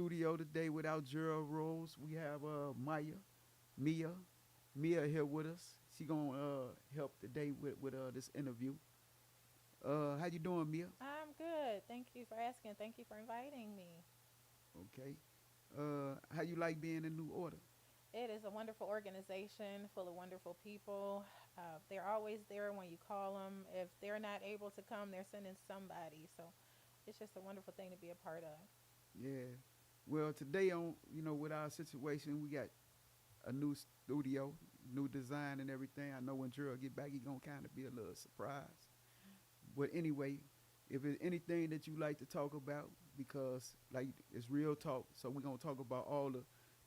studio today without Gerald Rose. We have Mia, Mia here with us. She gonna help today with this interview. How you doing, Mia? I'm good. Thank you for asking. Thank you for inviting me. Okay. How you like being in New Order? It is a wonderful organization full of wonderful people. They're always there when you call them. If they're not able to come, they're sending somebody. So it's just a wonderful thing to be a part of. Yeah. Well, today on with our situation, we got a new studio, new design and everything. I know when Gerald get back, he gonna kind of be a little surprised. But anyway, if there's anything that you like to talk about, because like it's real talk, so we're gonna talk about all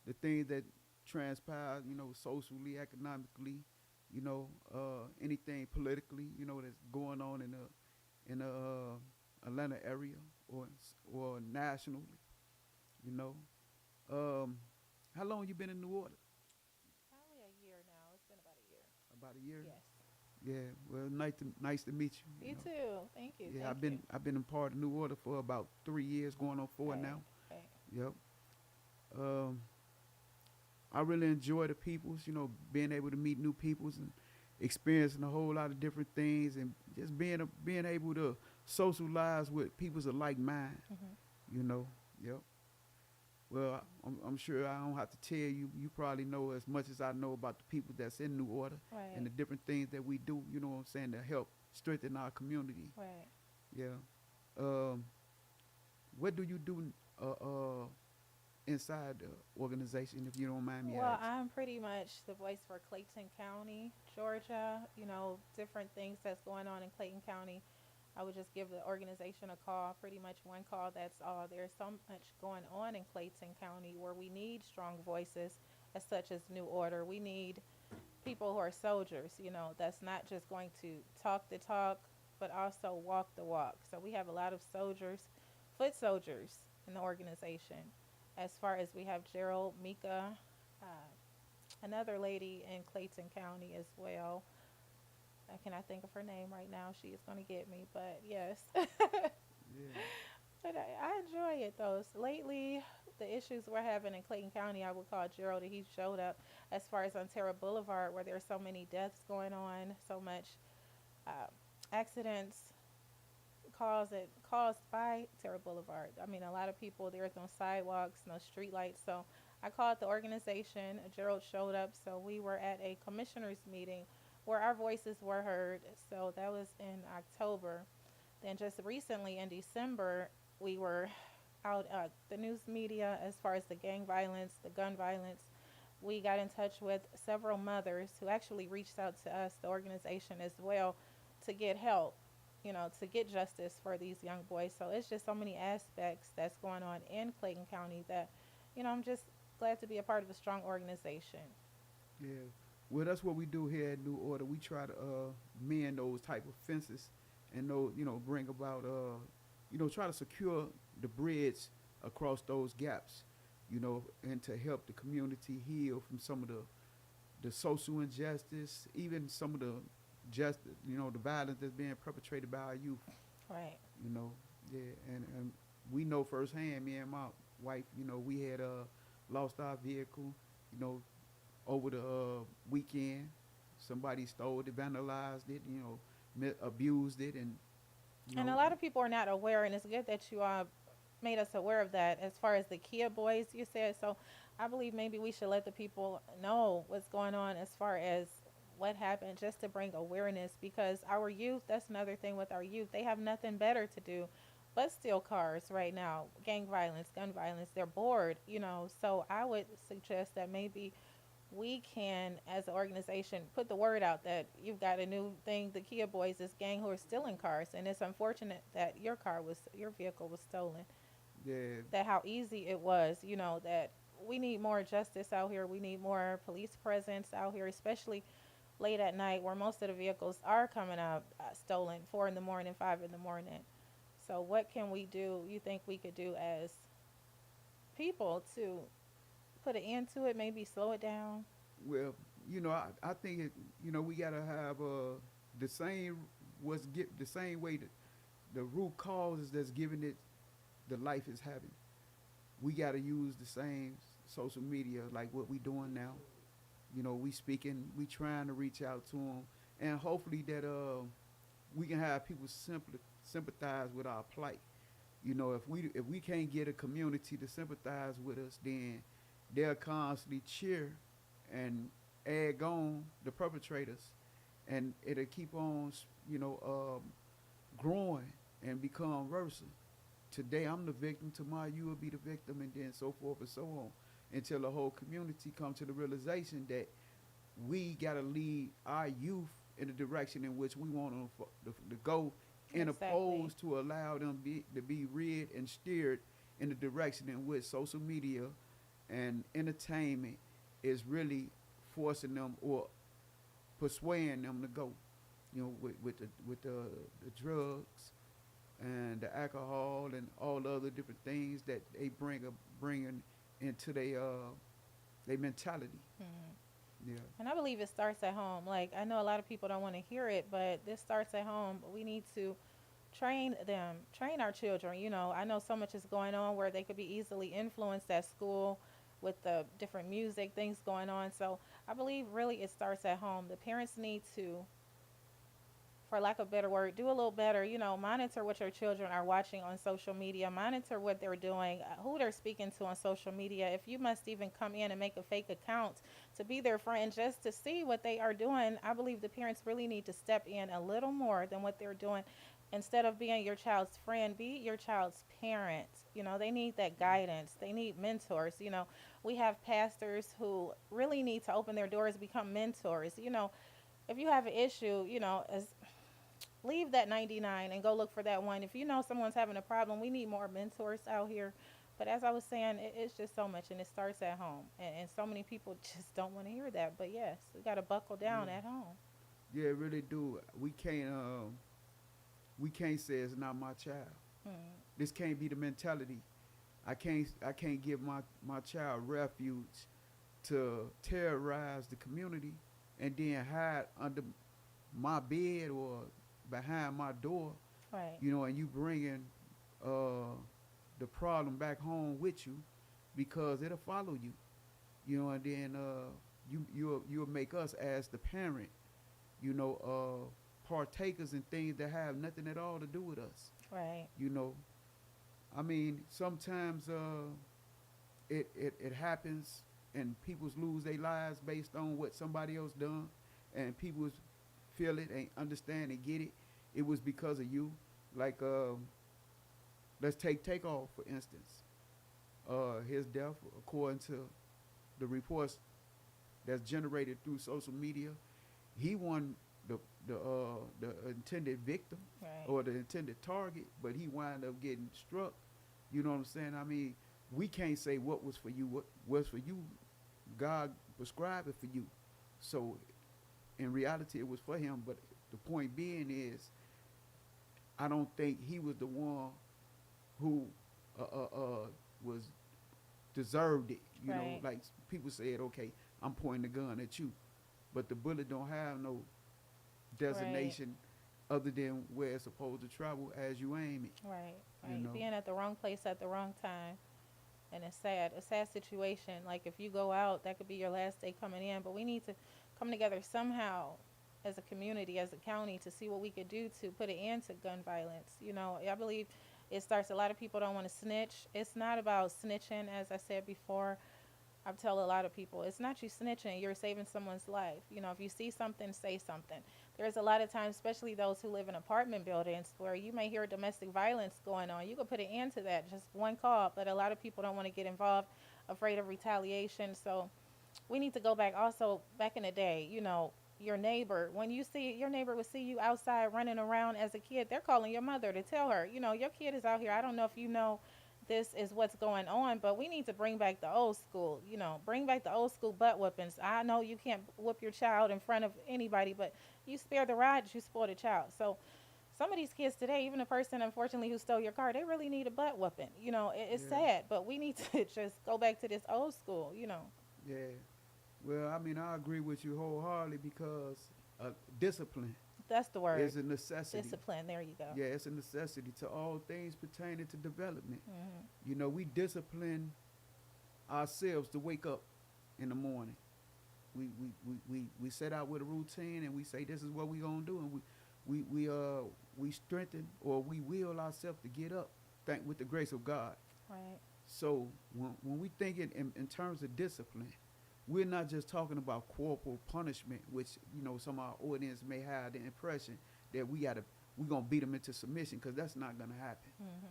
the things that transpire, socially, economically, anything politically, that's going on in the Atlanta area or nationally, you know. Um, how long you been in New Orleans? Probably a year now. It's been about a year. About a year. Yes. Yeah. Well, nice to meet you. You too. Thank you. Yeah, Thank I've you. been I've been a part of New Order for about 3 years, going on four Right. now. Right. Yep. Um, I really enjoy the peoples, being able to meet new peoples and experiencing a whole lot of different things, and just being able to socialize with peoples of like mind. Hmm. You know. Yep. Well, I'm sure I don't have to tell you. You probably know as much as I know about the people that's in New Order and Right. the different things that we do. You know what I'm saying, to help strengthen our community. Right. Yeah. Um, what do you do uh, uh, inside the organization, if you don't mind me Well, asking? I'm pretty much the voice for Clayton County, Georgia. Different things that's going on in Clayton County. I would just give the organization a call, pretty much one call, that's all. There's so much going on in Clayton County where we need strong voices, as such as New Order. We need people who are soldiers, that's not just going to talk the talk, but also walk the walk. So we have a lot of soldiers, foot soldiers in the organization. As far as we have Gerald, Mika, uh, another lady in Clayton County as well. I cannot think of her name right now. She is going to get me, but yes. Yeah. But I enjoy it though. So lately, the issues we're having in Clayton County, I would call Gerald. He showed up as far as on Terra Boulevard, where there's so many deaths going on, so much uh, accidents caused by Terra Boulevard. I mean, a lot of people. There's no sidewalks, no street lights. So I called the organization. Gerald showed up. So we were at a commissioners meeting where our voices were heard. So that was in October. Then just recently in December, we were out the news media as far as the gang violence, the gun violence. We got in touch with several mothers who actually reached out to us, the organization as well, to get help, to get justice for these young boys. So it's just so many aspects that's going on in Clayton County that, I'm just glad to be a part of a strong organization. Yeah. Well, that's what we do here at New Order. We try to mend those type of fences, and those, bring about try to secure the bridge across those gaps, and to help the community heal from some of the social injustice, even some of the just the violence that's being perpetrated by our youth. Right. You know, yeah, and we know firsthand. Me and my wife, we had lost our vehicle. You know, over the weekend. Somebody stole it, vandalized it, abused it, and you And a know, lot of people are not aware, and it's good that you made us aware of that as far as the Kia boys you said. So I believe maybe we should let the people know what's going on as far as what happened, just to bring awareness, because our youth, that's another thing with our youth, they have nothing better to do but steal cars right now. Gang violence, gun violence, they're bored, So I would suggest that maybe we can, as an organization, put the word out that you've got a new thing, the Kia Boys, this gang who are stealing cars, and it's unfortunate that your vehicle was stolen. yeah, That how easy it was, that we need more justice out here. We need more police presence out here, especially late at night, where most of the vehicles are coming out stolen, 4 in the morning, 5 in the morning. So, what can we do? You think we could do as people to put an end to it? Maybe slow it down. well, I think we gotta have the same the same way that the root causes that's giving it the life it's having. we got to use the same social media like what we doing now. You know, we speaking, we trying to reach out to them, and hopefully that we can have people sympathize with our plight. You know, if we can't get a community to sympathize with us, then they'll constantly cheer and egg on the perpetrators, and it'll keep on, growing and become worse. Today I'm the victim, tomorrow you will be the victim, and then so forth and so on, until the whole community come to the realization that we got to lead our youth in the direction in which we want them to go, and Exactly. opposed to allow them to be reared and steered in the direction in which social media and entertainment is really forcing them or persuading them to go. You know, with the drugs and the alcohol and all the other different things that they bringing into their mentality. Mhm. Yeah, And I believe it starts at home. Like, I know a lot of people don't want to hear it, but this starts at home. We need to train them, train our children. I know so much is going on where they could be easily influenced at school with the different music things going on. So I believe really it starts at home. The parents need to, for lack of a better word, do a little better. Monitor what your children are watching on social media, monitor what they're doing, who they're speaking to on social media. If you must even come in and make a fake account to be their friend just to see what they are doing, I believe the parents really need to step in a little more than what they're doing. Instead of being your child's friend, be your child's parent. They need that guidance. They need mentors. We have pastors who really need to open their doors, become mentors. If you have an issue, as leave that 99 and go look for that one. If you know someone's having a problem, we need more mentors out here. But as I was saying, it's just so much, and it starts at home. And so many people just don't want to hear that. But yes, we got to buckle yeah, down at home. yeah. It really do. We can't say it's not my child. Mm, This can't be the mentality. I can't give my child refuge to terrorize the community and then hide under my bed or behind my door, right, and you bringing uh, the problem back home with you, because it'll follow you, and then you'll make us as the parent, partakers in things that have nothing at all to do with us. right, You know, I mean, sometimes it happens and people lose their lives based on what somebody else done, and people feel it and understand and get it. It was because of you. Like, let's take off for instance. His death, according to the reports that's generated through social media, he won the intended victim right, or the intended target, but he wound up getting struck. You know what I'm saying? I mean, we can't say what was for you. What was for you, God prescribed it for you. So in reality, it was for him. But the point being is, I don't think he was the one who was deserved it. right, Like people said, okay, I'm pointing the gun at you, but the bullet don't have no right, designation other than where it's supposed to travel as you aim it. right, You right. know. Being at the wrong place at the wrong time. And it's sad, a sad situation. Like, if you go out, that could be your last day coming in. But we need to come together somehow as a community, as a county, to see what we could do to put an end to gun violence. I believe it starts, a lot of people don't want to snitch. It's not about snitching, as I said before. I tell a lot of people, it's not you snitching, you're saving someone's life. If you see something, say something. There's a lot of times, especially those who live in apartment buildings, where you may hear domestic violence going on. You could put an end to that, just one call. But a lot of people don't want to get involved, afraid of retaliation. So we need to go back. Also, back in the day, your neighbor, when you see your neighbor would see you outside running around as a kid, they're calling your mother to tell her, your kid is out here. I don't know if you know this is what's going on, but we need to bring back the old school, bring back the old school butt whippings. I know you can't whoop your child in front of anybody, but you spare the rod, you spoil the child. So some of these kids today, even a person unfortunately who stole your car, they really need a butt whooping. It's Yeah. sad, but we need to just go back to this old school. Yeah. Well, I mean, I agree with you wholeheartedly because discipline. That's the word. It's a necessity. Discipline. There you go. Yeah, it's a necessity to all things pertaining to development. Hmm. You know, we discipline ourselves to wake up in the morning. We set out with a routine and we say this is what we gonna do, and we strengthen or we will ourselves to get up, thank with the grace of God. Right. So when we think in terms of discipline, we're not just talking about corporal punishment, which some of our audience may have the impression that we're gonna beat them into submission, because that's not gonna happen. Hmm.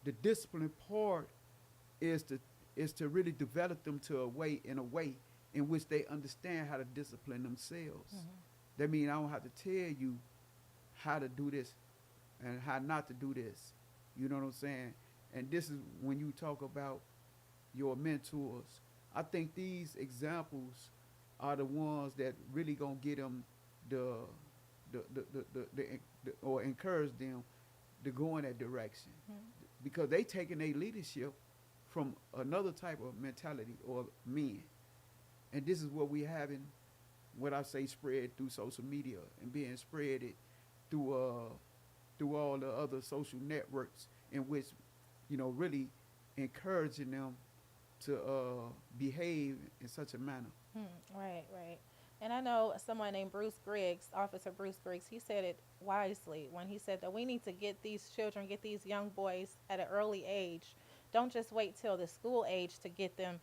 The discipline part is to really develop them to in a way in which they understand how to discipline themselves. Hmm. That means I don't have to tell you how to do this and how not to do this. You know what I'm saying? And this is when you talk about your mentors. I think these examples are the ones that really gonna get them or encourage them to go in that direction, Hmm. because they taking their leadership from another type of mentality or men. And this is what we having, what I say, spread through social media and being spread it through all the other social networks, in which really encouraging them to behave in such a manner. Right, right. And I know someone named Bruce Griggs, Officer Bruce Griggs, he said it wisely when he said that we need to get these children, get these young boys at an early age. Don't just wait till the school age to get them,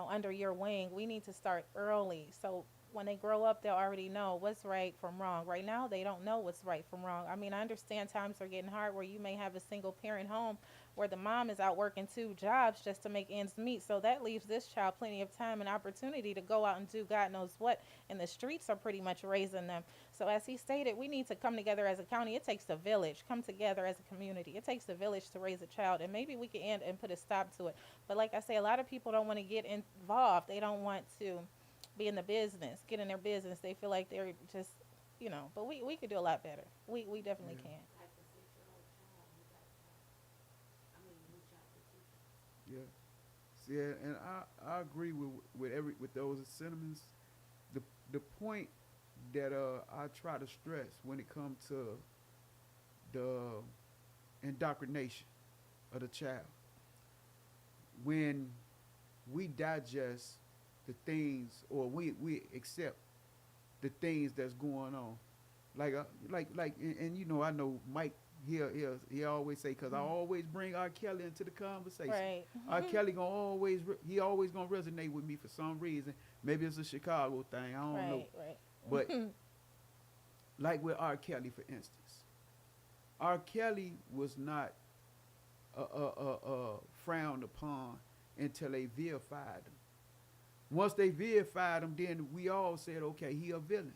under your wing. We need to start early. So when they grow up, they'll already know what's right from wrong. Right now, they don't know what's right from wrong. I mean, I understand times are getting hard where you may have a single parent home where the mom is out working 2 jobs just to make ends meet. So that leaves this child plenty of time and opportunity to go out and do God knows what. And the streets are pretty much raising them. So as he stated, we need to come together as a county. It takes a village. Come together as a community. It takes a village to raise a child. And maybe we can end and put a stop to it. But like I say, a lot of people don't want to get involved. They don't want to be in the business, get in their business. They feel like they're just, but we could do a lot better. We definitely Yeah. can. Yeah. See, and I agree with those sentiments. The point that I try to stress when it comes to the indoctrination of the child, when we digest the things, or we accept the things that's going on, and I know Mike. He always say, because I always bring R. Kelly into the conversation. Right. R. Kelly he always gonna resonate with me for some reason. Maybe it's a Chicago thing. I don't know. Right. But like with R. Kelly, for instance, R. Kelly was not frowned upon until they vilified him. Once they vilified him, then we all said, okay, he a villain.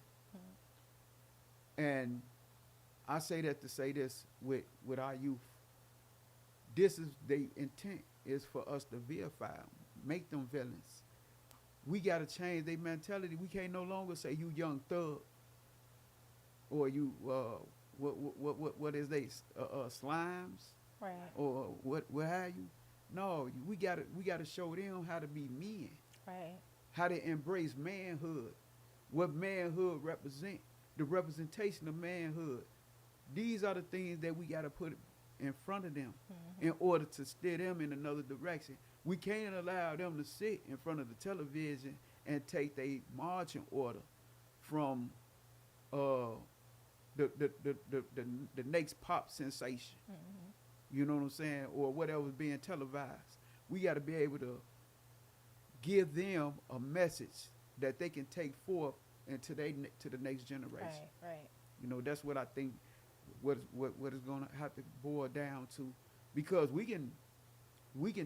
And I say that to say this with our youth. This is the intent, is for us to vilify them, make them villains. We got to change their mentality. We can't no longer say you young thug, or you what is they slimes, Right. or what have you. No, we gotta show them how to be men, Right. how to embrace manhood, what manhood represent, the representation of manhood. These are the things that we got to put in front of them in order to steer them in another direction. We can't allow them to sit in front of the television and take their marching order from the next pop sensation. You know what I'm saying? Or whatever's being televised. We got to be able to give them a message that they can take forth into to the next generation. Right. That's what I think what is going to have to boil down to, because we can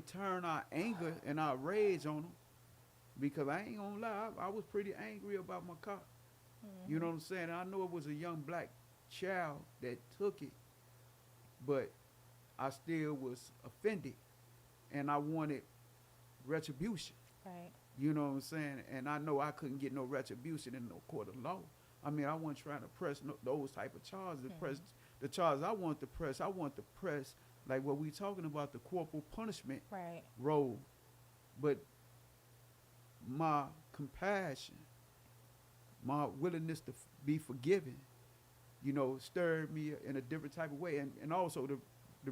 turn our anger and our rage on them. Because I ain't gonna lie, I was pretty angry about my car. You know what I'm saying? And I know it was a young black child that took it, but I still was offended, and I wanted retribution. Right. You know what I'm saying? And I know I couldn't get no retribution in no court of law. I mean, I wasn't trying to press those type of charges. Press the charges I want to press. I want to press like what we talking about, the corporal punishment Right. role. But my compassion, my willingness to be forgiven, stirred me in a different type of way. And also to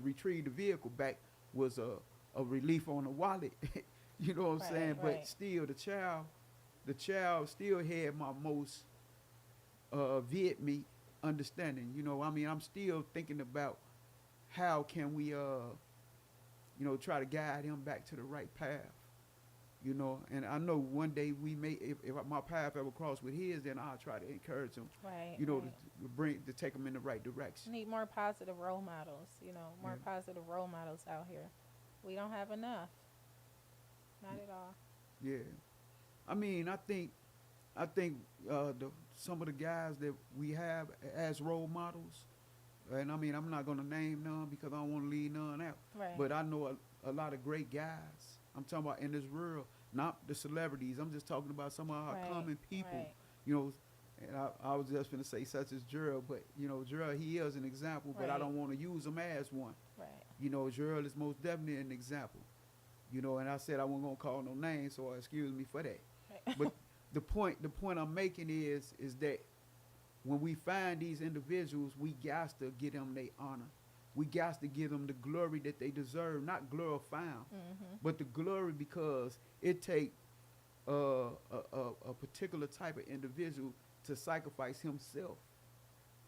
retrieve the vehicle back was a relief on the wallet. You know what I'm Right, saying? But right. still, the child still had my most vid me understanding. I mean, I'm still thinking about how can we try to guide him back to the right path. And I know one day we may, if my path ever cross with his, then I'll try to encourage him, Right, to right. take him in the right direction. Need more positive role models, more Yeah, positive role models out here. We don't have enough. Not at all. yeah. I mean, I think some of the guys that we have as role models, and I mean, I'm not gonna name none because I don't want to leave none out. Right. But I know a lot of great guys. I'm talking about in this world, not the celebrities. I'm just talking about some of our Right. common people. Right. You know, and I was just gonna say such as Gerald, but Gerald, he is an example, but I Right. don't want to use him as one. Right. Gerald is most definitely an example. And I said I wasn't gonna call no names, so excuse me for that. Right. But the point I'm making is that when we find these individuals, we got to give them their honor. We got to give them the glory that they deserve, not glorify them, Mhm. but the glory because it take a particular type of individual to sacrifice himself,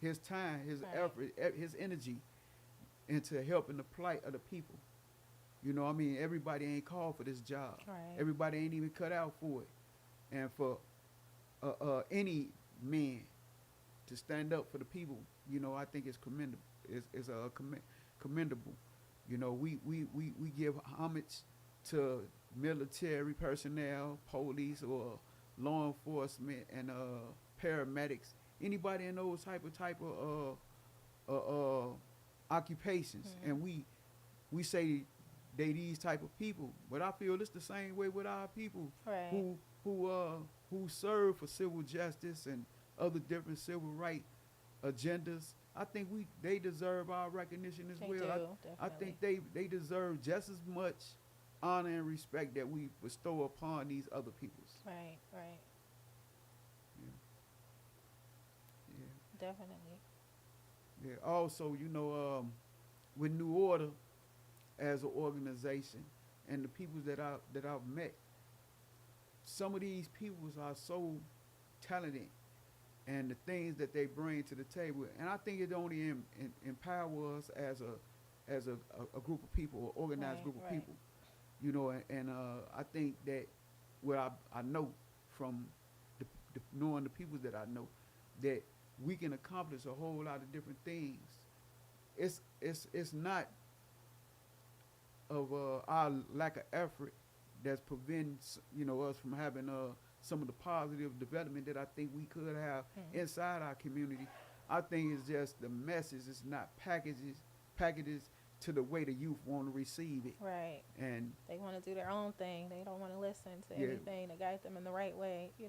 his time, his Right. effort, his energy into helping the plight of the people. I mean, everybody ain't called for this job. Right. Everybody ain't even cut out for it. And for any man to stand up for the people, I think it's commendable. Commendable. We give homage to military personnel, police, or law enforcement, and paramedics. Anybody in those type of occupations, Mhm. and we say they these type of people. But I feel it's the same way with our people Right. who serve for civil justice and other different civil right agendas. I think they deserve our recognition as They well. do, I definitely. think they deserve just as much honor and respect that we bestow upon these other peoples. Right. Right. Yeah, yeah, Definitely. yeah. Also, with New Order as an organization and the people that I've met, some of these peoples are so talented and the things that they bring to the table. And I think it only empower us as a group of people, or organized Right. group of Right. people. And I think that what I know from knowing the people that I know, that we can accomplish a whole lot of different things. It's not of our lack of effort that's preventing us from having some of the positive development that I think we could have Mhm. inside our community. I think it's just the message. It's not packages to the way the youth want to receive it. Right. And They want to do their own thing. They don't want to listen to yeah, anything to guide them in the right way. yeah,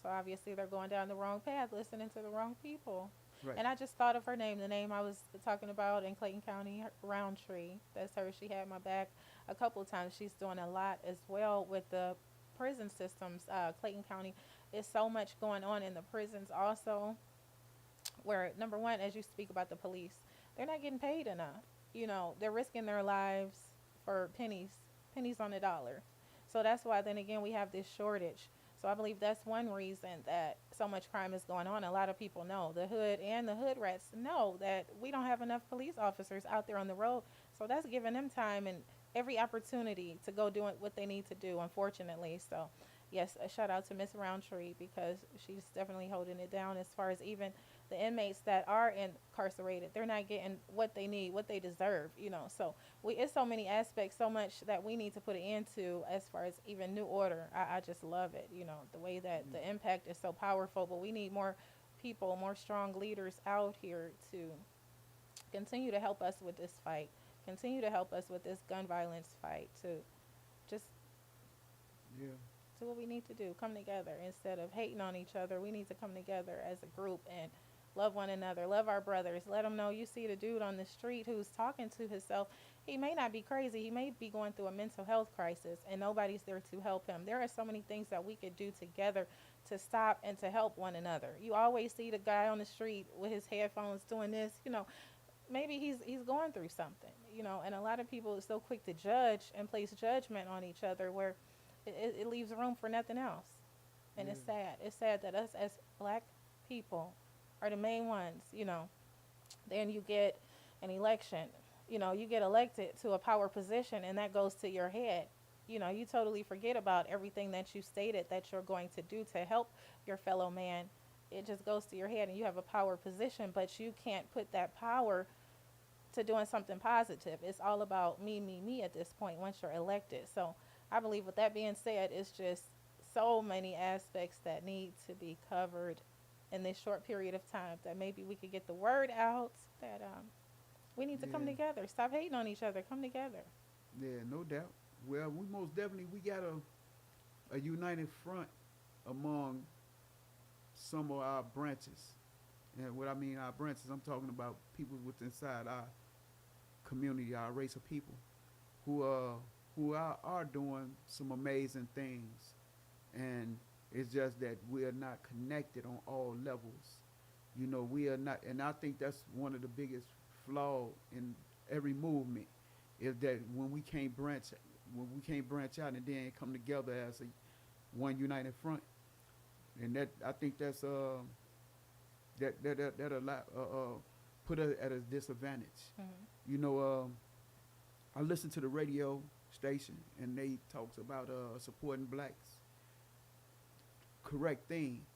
So obviously they're going down the wrong path, listening to the wrong people. right. And I just thought of her name, the name I was talking about in Clayton County, Roundtree. That's her. She had my back a couple of times. She's doing a lot as well with the prison systems. Clayton County is so much going on in the prisons also, where number one, as you speak about the police, they're not getting paid enough. They're risking their lives for pennies on the dollar. So that's why then again we have this shortage. So I believe that's one reason that so much crime is going on. A lot of people know, the hood and the hood rats know, that we don't have enough police officers out there on the road. So that's giving them time and every opportunity to go do what they need to do, unfortunately. So yes, a shout out to Miss Roundtree, because she's definitely holding it down as far as even the inmates that are incarcerated. They're not getting what they need, what they deserve. So it's so many aspects, so much that we need to put it into as far as even New Order. I just love it, the way that the impact is so powerful. But we need more people, more strong leaders out here to continue to help us with this fight, continue to help us with this gun violence fight, to just Yeah, do what we need to do. Come together instead of hating on each other. We need to come together as a group and love one another, love our brothers. Let them know, you see the dude on the street who's talking to himself. He may not be crazy. He may be going through a mental health crisis, and nobody's there to help him. There are so many things that we could do together to stop and to help one another. You always see the guy on the street with his headphones doing this, maybe he's going through something, and a lot of people are so quick to judge and place judgment on each other where it leaves room for nothing else. And Yeah. it's sad. It's sad that us as black people are the main ones, then you get an election, you get elected to a power position and that goes to your head. You totally forget about everything that you stated that you're going to do to help your fellow man. It just goes to your head and you have a power position, but you can't put that power to doing something positive. It's all about me, me, me at this point once you're elected. So I believe with that being said, it's just so many aspects that need to be covered in this short period of time that maybe we could get the word out that we need to come Yeah. together. Stop hating on each other. Come together. Yeah, no doubt. Well, we most definitely we got a united front among some of our branches. And what I mean our branches, I'm talking about people within inside our community, our race of people, who are doing some amazing things. And it's just that we are not connected on all levels. We are not, and I think that's one of the biggest flaw in every movement is that when we can't branch out and then come together as a one united front, and that I think that's that a lot put us at a disadvantage. You know, I listen to the radio station and they talks about supporting blacks. Correct thing.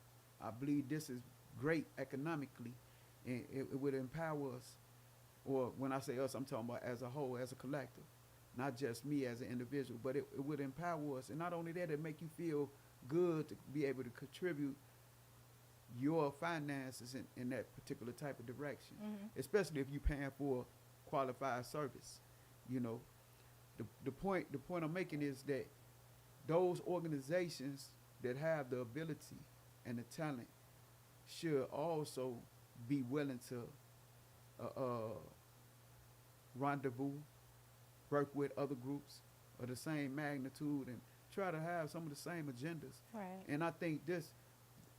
I believe this is great economically, and it would empower us. Or when I say us, I'm talking about as a whole, as a collective, not just me as an individual, but it would empower us. And not only that, it make you feel good to be able to contribute your finances in that particular type of direction, especially if you're paying for qualified service. You know, the point I'm making is that those organizations that have the ability and the talent should also be willing to rendezvous, work with other groups of the same magnitude, and try to have some of the same agendas. Right. And I think this,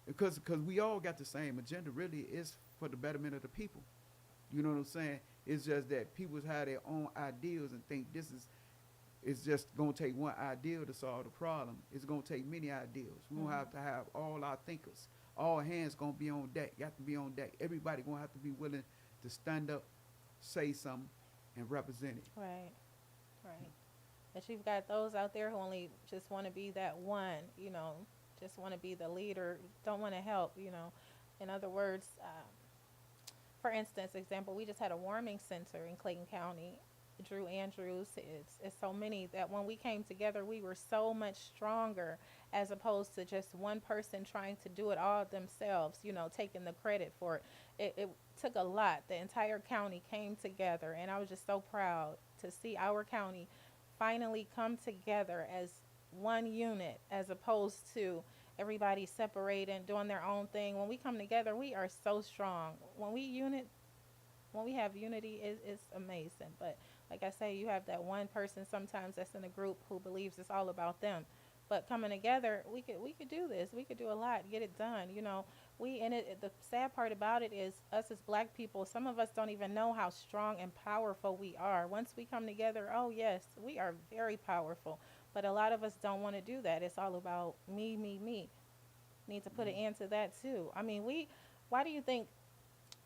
because we all got the same agenda, really is for the betterment of the people. You know what I'm saying? It's just that people have their own ideals and think it's just going to take one ideal to solve the problem. It's going to take many ideals. We're going to have to have all our thinkers. All hands going to be on deck. You have to be on deck. Everybody going to have to be willing to stand up, say something, and represent it. Right. Right. But you've got those out there who only just want to be that one, just want to be the leader, don't want to help. In other words, for instance, example, we just had a warming center in Clayton County. Drew Andrews, it's so many that when we came together, we were so much stronger as opposed to just one person trying to do it all themselves, taking the credit for it. It took a lot. The entire county came together, and I was just so proud to see our county finally come together as one unit as opposed to everybody separating, doing their own thing. When we come together, we are so strong. When we have unity, it's amazing. But like I say, you have that one person sometimes that's in a group who believes it's all about them. But coming together, we could do this. We could do a lot, get it done. The sad part about it is us as black people. Some of us don't even know how strong and powerful we are. Once we come together, oh yes, we are very powerful. But a lot of us don't want to do that. It's all about me, me, me. Need to put an end to that too. I mean, why do you think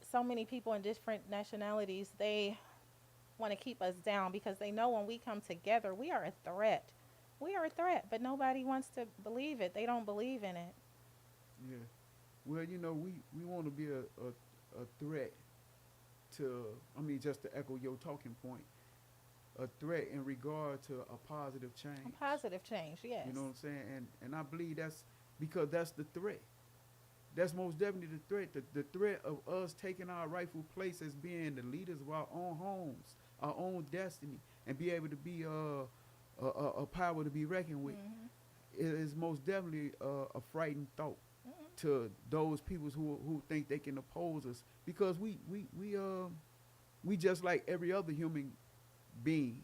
so many people in different nationalities, they want to keep us down? Because they know when we come together, we are a threat. We are a threat, but nobody wants to believe it. They don't believe in it. Yeah. Well, we want to be a threat to, just to echo your talking point, a threat in regard to a positive change. A positive change, yes. You know what I'm saying? And I believe that's because that's the threat. That's most definitely the threat. The threat of us taking our rightful place as being the leaders of our own homes, our own destiny, and be able to be a power to be reckoned with. It is most definitely a frightening thought to those people who think they can oppose us, because we just like every other human being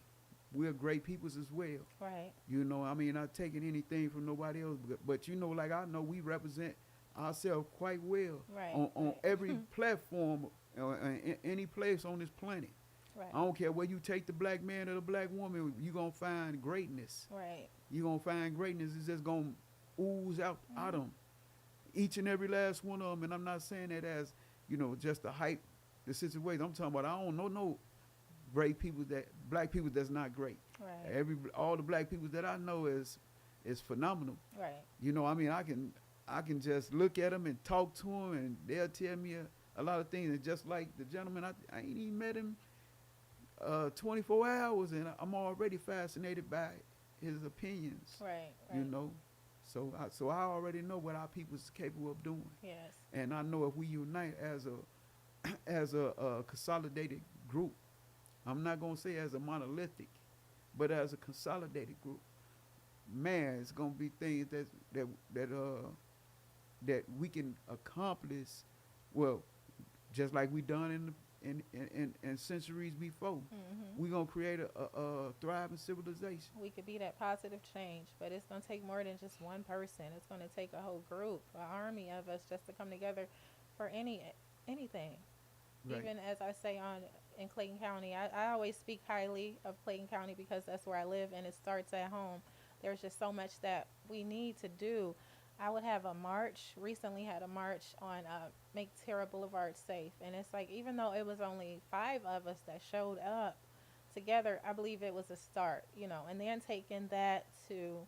we're great peoples as well. Right. You know, I mean, not taking anything from nobody else, but you know, like I know we represent ourselves quite well Right. on Right. every platform, in any place on this planet. Right. I don't care where you take the black man or the black woman, you gonna find greatness. Right. You gonna find greatness. It's just gonna ooze out Mhm. them, each and every last one of them. And I'm not saying that as just to hype the situation. I'm talking about I don't know no great people black people that's not great. Right. All the black people that I know is phenomenal. Right. You know, I mean, I can just look at them and talk to them, and they'll tell me a lot of things. And just like the gentleman, I ain't even met him 24 hours, and I'm already fascinated by his opinions. Right. Right. You know, so I already know what our people is capable of doing, Yes. and I know if we unite as a as a consolidated group, I'm not gonna say as a monolithic, but as a consolidated group, man, it's gonna be things that we can accomplish. Well, just like we done in centuries before, Mhm. we gonna create a thriving civilization. We could be that positive change, but it's going to take more than just one person. It's going to take a whole group, an army of us just to come together for anything. Right. Even as I say on in Clayton County, I always speak highly of Clayton County because that's where I live and it starts at home. There's just so much that we need to do. I would have a march, recently had a march on Make Terra Boulevard safe. And it's like, even though it was only 5 of us that showed up together, I believe it was a start, and then taking that to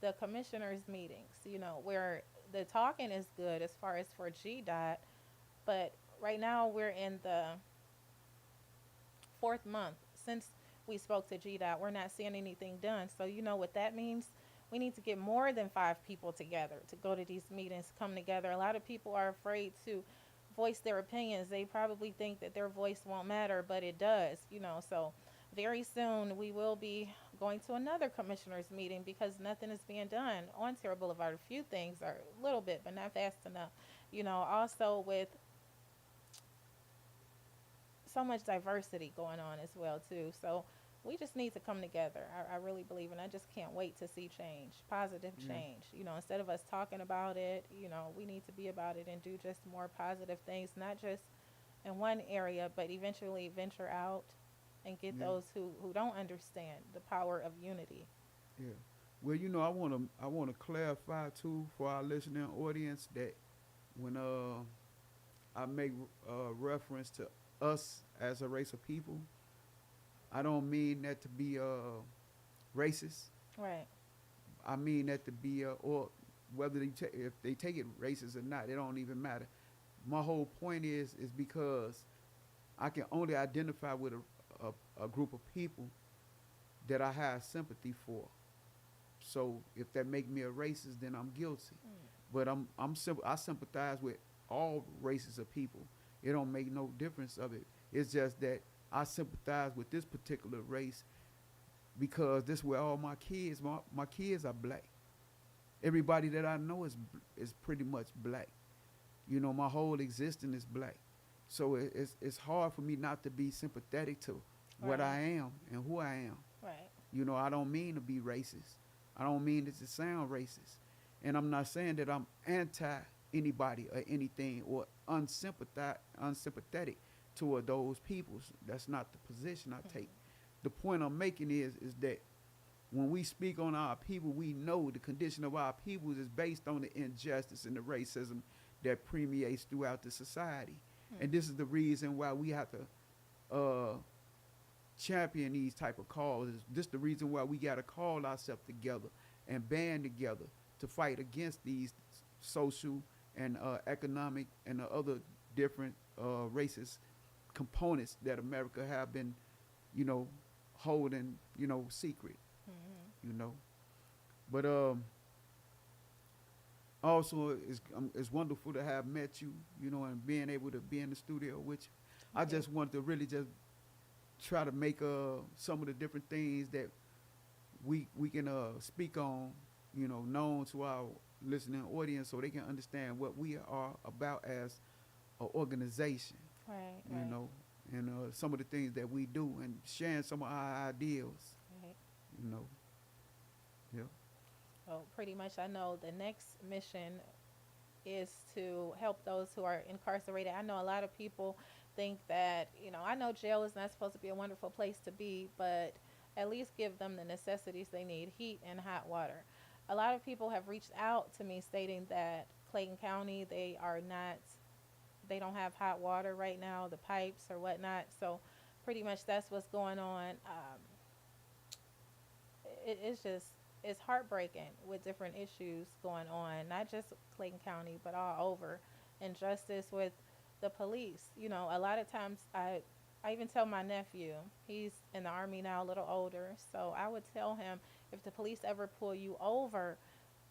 the commissioners' meetings, where the talking is good as far as for GDOT, but right now we're in the 4th month since we spoke to GDOT. We're not seeing anything done. So you know what that means? We need to get more than 5 people together to go to these meetings, come together. A lot of people are afraid to voice their opinions. They probably think that their voice won't matter, but it does, So very soon we will be going to another commissioners meeting because nothing is being done on Terra Boulevard. A few things are a little bit, but not fast enough. Also with so much diversity going on as well too. So we just need to come together. I really believe, and I just can't wait to see change, positive Yeah. change. Instead of us talking about it, we need to be about it and do just more positive things, not just in one area, but eventually venture out and get Yeah. those who don't understand the power of unity. Yeah. Well, I wanna clarify too for our listening audience that when I make reference to us as a race of people, I don't mean that to be racist. Right. I mean that to be or whether if they take it racist or not, it don't even matter. My whole point is because I can only identify with a group of people that I have sympathy for. So if that make me a racist, then I'm guilty. But I sympathize with all races of people. It don't make no difference of it. It's just that I sympathize with this particular race because this where all my kids are black. Everybody that I know is pretty much black. My whole existence is black. So it's hard for me not to be sympathetic to what Right. I am and who I am. Right. I don't mean to be racist. I don't mean it to sound racist. And I'm not saying that I'm anti anybody or anything or unsympathetic toward those peoples. That's not the position I take. The point I'm making is that when we speak on our people, we know the condition of our peoples is based on the injustice and the racism that permeates throughout the society. And this is the reason why we have to champion these type of causes. This is the reason why we got to call ourselves together and band together to fight against these social and economic and the other different racist components that America have been, holding, secret, you know. But also it's wonderful to have met you, and being able to be in the studio with you. I Okay. just wanted to really just try to make some of the different things that we can speak on, known to our listening audience so they can understand what we are about as an organization, Right. you Right. know, and some of the things that we do and sharing some of our ideals. Yeah. You know. Yeah. So pretty much, I know the next mission is to help those who are incarcerated. I know a lot of people think that, I know jail is not supposed to be a wonderful place to be, but at least give them the necessities they need, heat and hot water. A lot of people have reached out to me stating that Clayton County, they don't have hot water right now, the pipes or whatnot. So pretty much that's what's going on. It's just, it's heartbreaking with different issues going on, not just Clayton County, but all over. Injustice with the police. A lot of times I even tell my nephew, he's in the army now, a little older, so I would tell him, if the police ever pull you over,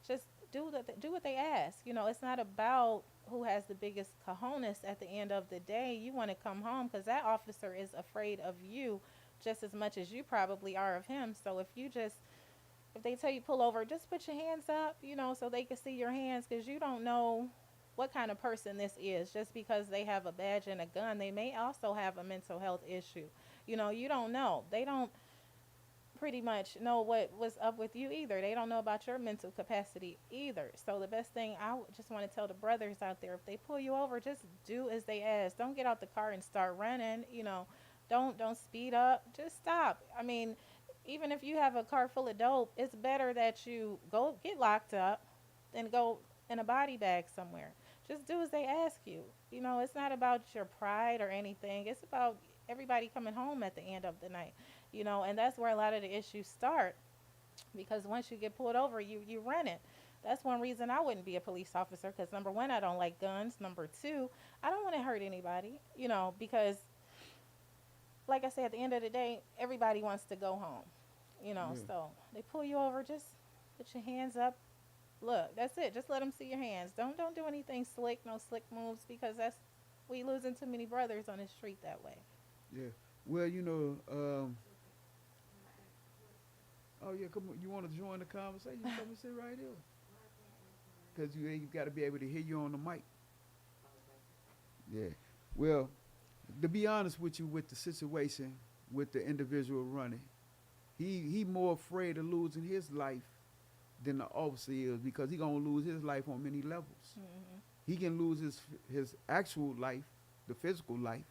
just do what they ask. It's not about who has the biggest cojones at the end of the day. You want to come home because that officer is afraid of you just as much as you probably are of him. So if they tell you pull over, just put your hands up, so they can see your hands, because you don't know what kind of person this is. Just because they have a badge and a gun, they may also have a mental health issue. You don't know. They don't pretty much know what was up with you either. They don't know about your mental capacity either. So the best thing just want to tell the brothers out there, if they pull you over, just do as they ask. Don't get out the car and start running. Don't speed up. Just stop. I mean, even if you have a car full of dope, it's better that you go get locked up than go in a body bag somewhere. Just do as they ask you. It's not about your pride or anything. It's about everybody coming home at the end of the night. And that's where a lot of the issues start, because once you get pulled over, you run it. That's one reason I wouldn't be a police officer, because number one, I don't like guns. Number two, I don't want to hurt anybody, because like I said, at the end of the day, everybody wants to go home, Yeah. so they pull you over, just put your hands up. Look, that's it. Just let them see your hands. Don't do anything slick, no slick moves, because we losing too many brothers on the street that way. Yeah. Well, oh yeah, come on. You want to join the conversation? Come and sit right here. Cause you got to be able to hear you on the mic. Yeah. Well, to be honest with you, with the situation with the individual running, he more afraid of losing his life than the officer is, because he gonna lose his life on many levels. Hmm. He can lose his actual life, the physical life,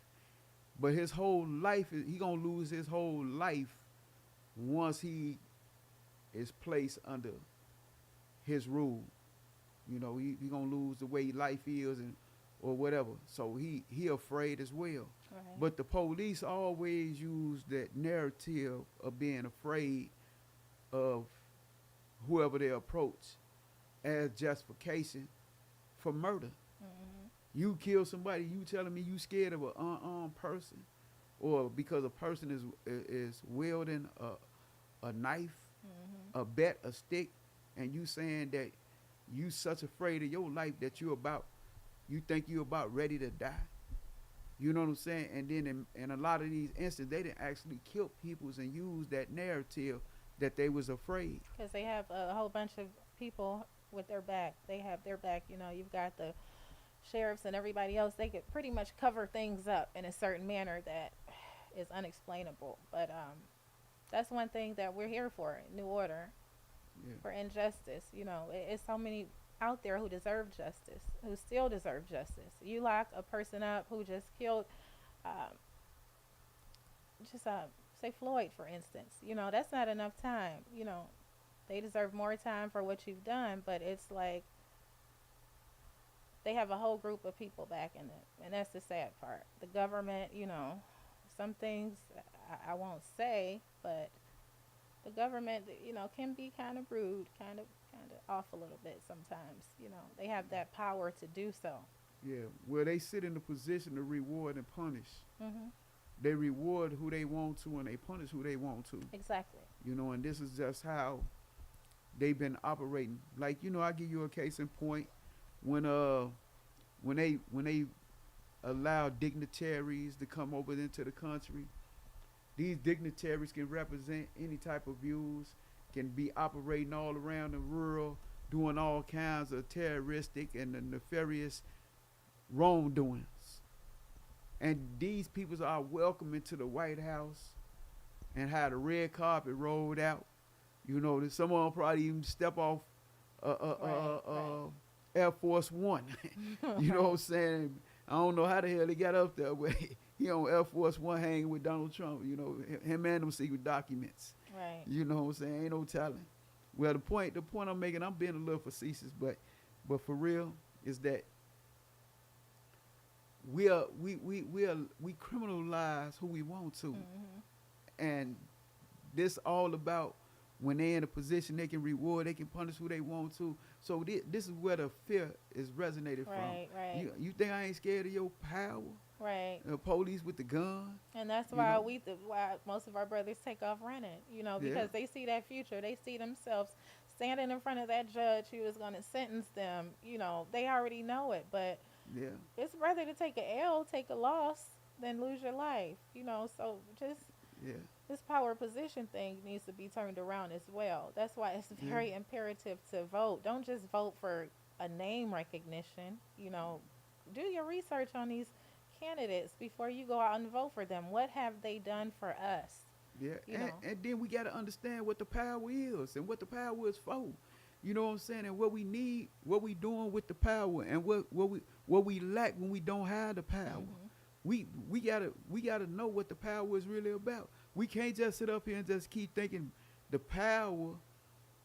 but his whole life he gonna lose his whole life once he is placed under his rule. He gonna lose the way life is and or whatever. So he afraid as well. Right. But the police always use that narrative of being afraid of whoever they approach as justification for murder. Hmm. You kill somebody, you telling me you scared of an unarmed person, or because a person is wielding a knife, Hmm. a bat, a stick, and you saying that you such afraid of your life that you think you about ready to die. You know what I'm saying? And then in a lot of these instances, they didn't actually kill peoples and use that narrative that they was afraid. Because they have a whole bunch of people with their back. They have their back. You've got the sheriffs and everybody else. They could pretty much cover things up in a certain manner that is unexplainable. But that's one thing that we're here for, New Order, Yeah. for injustice. It's so many out there who deserve justice, who still deserve justice. You lock a person up who just killed, um, say Floyd, for instance. That's not enough time. They deserve more time for what you've done, but it's like they have a whole group of people backing it, and that's the sad part. The government, some things I won't say, but the government, can be kind of rude, kind of off a little bit sometimes. They have that power to do so. Yeah. Well, they sit in the position to reward and punish. Hmm. They reward who they want to and they punish who they want to. Exactly. And this is just how they've been operating. Like, I give you a case in point when they allow dignitaries to come over into the country. These dignitaries can represent any type of views, can be operating all around the rural, doing all kinds of terroristic and nefarious wrongdoings. And these people are welcome into the White House and had a red carpet rolled out You know, that some of them probably even step off Right, Air Force One. You know what I'm right, saying? I don't know how the hell they got up there, but he on Air Force One hanging with Donald Trump. You know, him and them secret documents. right. You know what I'm saying? Ain't no telling. Well, the point I'm making, I'm being a little facetious, but for real is that we criminalize who we want to, Mhm. and this all about when they in a position they can reward, they can punish who they want to. So this is where the fear is resonated from. Right, right, You think I ain't scared of your power? right. Police with the gun, And that's you why know? why most of our brothers take off running, Yeah, because they see that future. They see themselves standing in front of that judge who is going to sentence them. They already know it, but yeah, it's rather to take a L, take a loss, than lose your life. So just yeah, this power position thing needs to be turned around as well. That's why it's yeah, very imperative to vote. Don't just vote for a name recognition. Do your research on these candidates before you go out and vote for them. What have they done for us? yeah. You And, know. and then we got to understand what the power is and what the power is for. You know what I'm saying? And what we need, what we doing with the power, and what we lack when we don't have the power. Mhm. We gotta know what the power is really about. We can't just sit up here and just keep thinking the power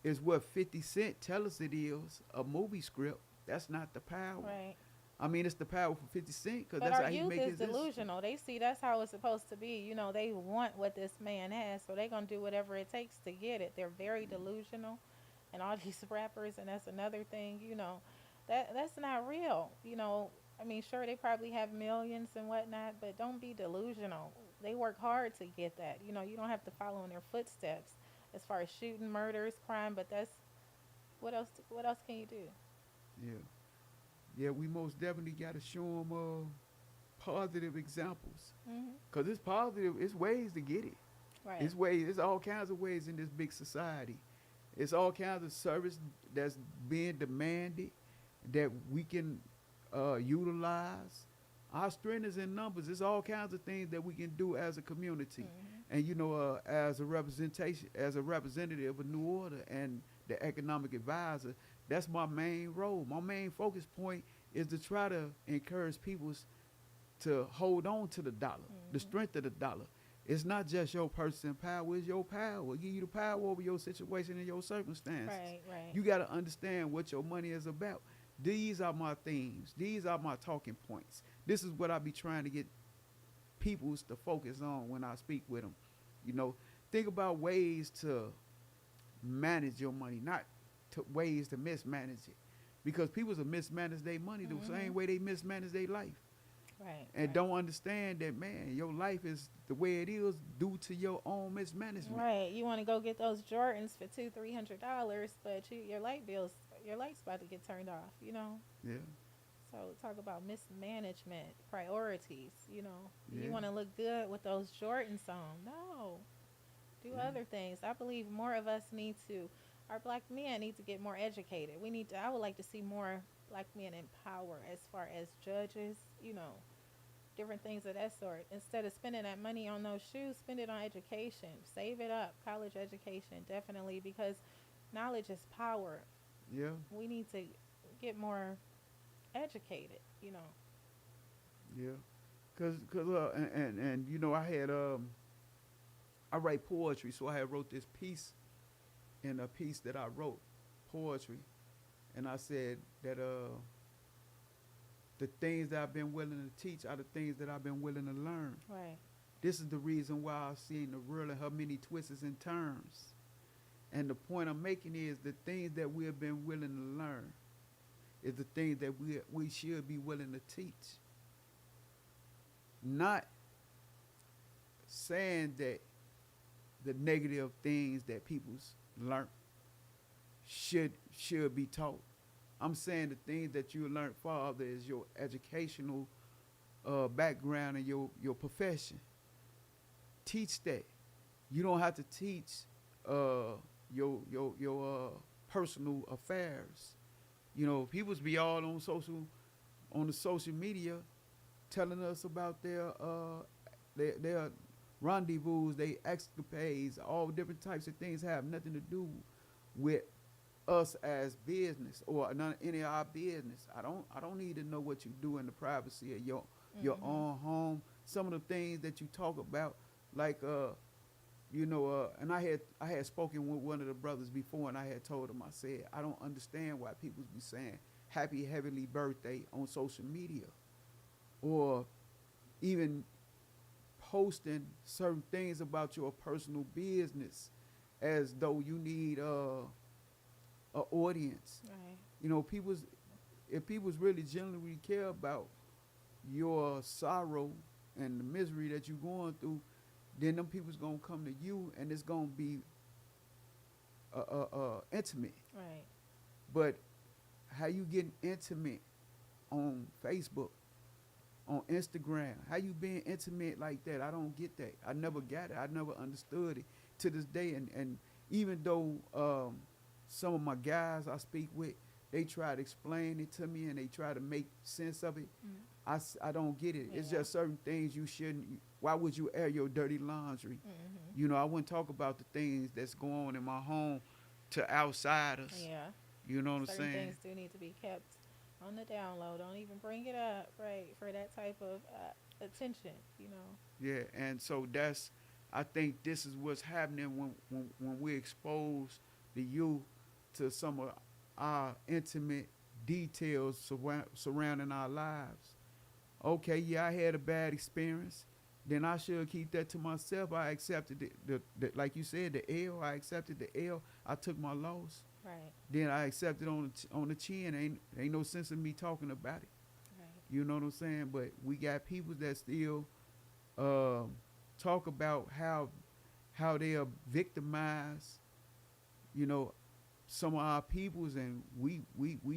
is what 50 Cent tell us it is, a movie script. That's not the power. Right. I mean, it's the power for 50 Cent because But that's our how he youth make is his. delusional. They see that's how it's supposed to be. They want what this man has, so they're going to do whatever it takes to get it. They're very delusional. And all these rappers, and that's another thing, that's not real. I mean, sure, they probably have millions and whatnot, but don't be delusional. They work hard to get that. You don't have to follow in their footsteps as far as shooting, murders, crime, but that's what else can you do? Yeah, yeah. We most definitely got to show them positive examples Hmm. because it's positive. It's ways to get it. Right. It's ways. It's all kinds of ways in this big society. It's all kinds of service that's being demanded that we can utilize. Our strength is in numbers. It's all kinds of things that we can do as a community, Hmm. and as a representation, as a representative of New Order and the economic advisor. That's my main role. My main focus point is to try to encourage people to hold on to the dollar, the Hmm. strength of the dollar. It's not just your purchasing power, it's your power. It give you the power over your situation and your circumstances. Right. Right. You got to understand what your money is about. These are my themes. These are my talking points. This is what I be trying to get peoples to focus on when I speak with them. You know, think about ways to manage your money, not to ways to mismanage it. Because people will mismanage their money the Hmm. same way they mismanage their life Right. and Right. don't understand that, man, your life is the way it is due to your own mismanagement. Right. You want to go get those Jordans for $200-$300, but your light's about to get turned off. Yeah, So talk about mismanagement, priorities. You yeah, want to look good with those Jordans on. No, do yeah, other things. I believe more of us our black men need to get more educated. I would like to see more black men in power as far as judges. Different things of that sort. Instead of spending that money on those shoes, spend it on education. Save it up. College education, definitely, because knowledge is power. yeah, We need to get more educated. yeah. And I write poetry, so I had wrote this piece in a piece that I wrote poetry, and I said that the things that I've been willing to teach are the things that I've been willing to learn. Right. This is the reason why I've seen the world and her many twists and turns. And the point I'm making is the things that we have been willing to learn is the things that we should be willing to teach. Not saying that the negative things that people's learn should be taught. I'm saying the things that you learn farther is your educational background and your profession. Teach that. You don't have to teach your personal affairs. People's be all on the social media telling us about their rendezvous, they escapades, all different types of things have nothing to do with us as business or none, any of our business. I don't need to know what you do in the privacy of your Mhm. own home. Some of the things that you talk about, like and I had spoken with one of the brothers before, and I had told him, I said, I don't understand why people be saying happy heavenly birthday on social media, or even posting certain things about your personal business as though you need a audience. Right. You know, people's if people's really genuinely care about your sorrow and the misery that you're going through, then them people's gonna come to you, and it's gonna be intimate. Right. But how you getting intimate on Facebook, on Instagram? How you being intimate like that? I don't get that. I never got it. I never understood it to this day. And even though some of my guys I speak with, they try to explain it to me and they try to make sense of it. Mm. I don't get it. It's Yeah. just certain things you shouldn't. Why would you air your dirty laundry? Mhm. You know, I wouldn't talk about the things that's going on in my home to outsiders. Yeah. You know what I'm Certain saying? things do need to be kept on the down low. Don't even bring it up, right, for that type of attention. You know. Yeah, and so I think this is what's happening when we expose the youth to some of our intimate details surrounding our lives. Okay, yeah, I had a bad experience. Then I should keep that to myself. I accepted like you said, the L. I accepted the L. I took my loss. Right. Then I accepted on the chin. Ain't no sense in me talking about it. Right. You know what I'm saying? But we got people that still um, talk about how they are victimized. You know, some of our peoples, and we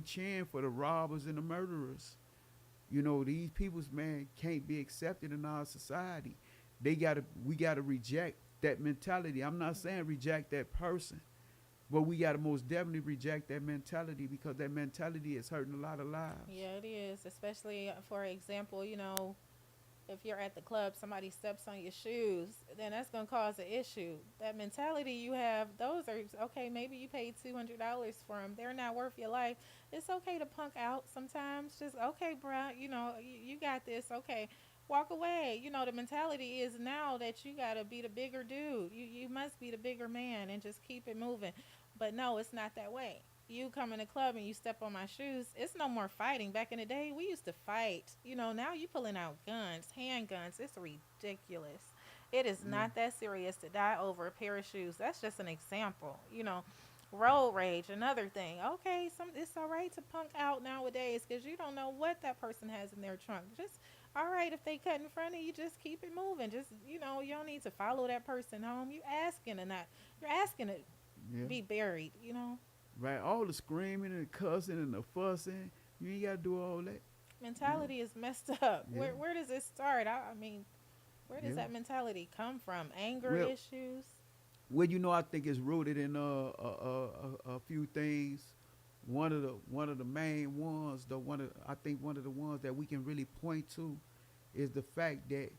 cheering for the robbers and the murderers. You know, these peoples, man, can't be accepted in our society. We gotta reject that mentality. I'm not saying reject that person, but we gotta most definitely reject that mentality, because that mentality is hurting a lot of lives. Yeah, it is. Especially, for example, if you're at the club, somebody steps on your shoes, then that's gonna cause an issue. That mentality you have, those are okay. Maybe you paid $200 for them; they're not worth your life. It's okay to punk out sometimes. Just okay, bruh. You got this. Okay, walk away. The mentality is now that you gotta be the bigger dude. You must be the bigger man and just keep it moving. But no, it's not that way. You come in the club and you step on my shoes, it's no more fighting. Back in the day, we used to fight. Now you pulling out guns, handguns. It's ridiculous. It is Yeah. not that serious to die over a pair of shoes. That's just an example. Road rage, another thing. Okay, it's all right to punk out nowadays because you don't know what that person has in their trunk. Just all right, if they cut in front of you, just keep it moving. Just you don't need to follow that person home. You asking or not? You're asking to Yeah. be buried. Right. All the screaming and cussing and the fussing, you ain't gotta do all that. You know. Mentality is messed up. Yeah. Where does it start? I mean, where does Yeah. that mentality come from? Anger Well, issues. well, I think it's rooted in a few things. One of the main ones, though, I think one of the ones that we can really point to is the fact that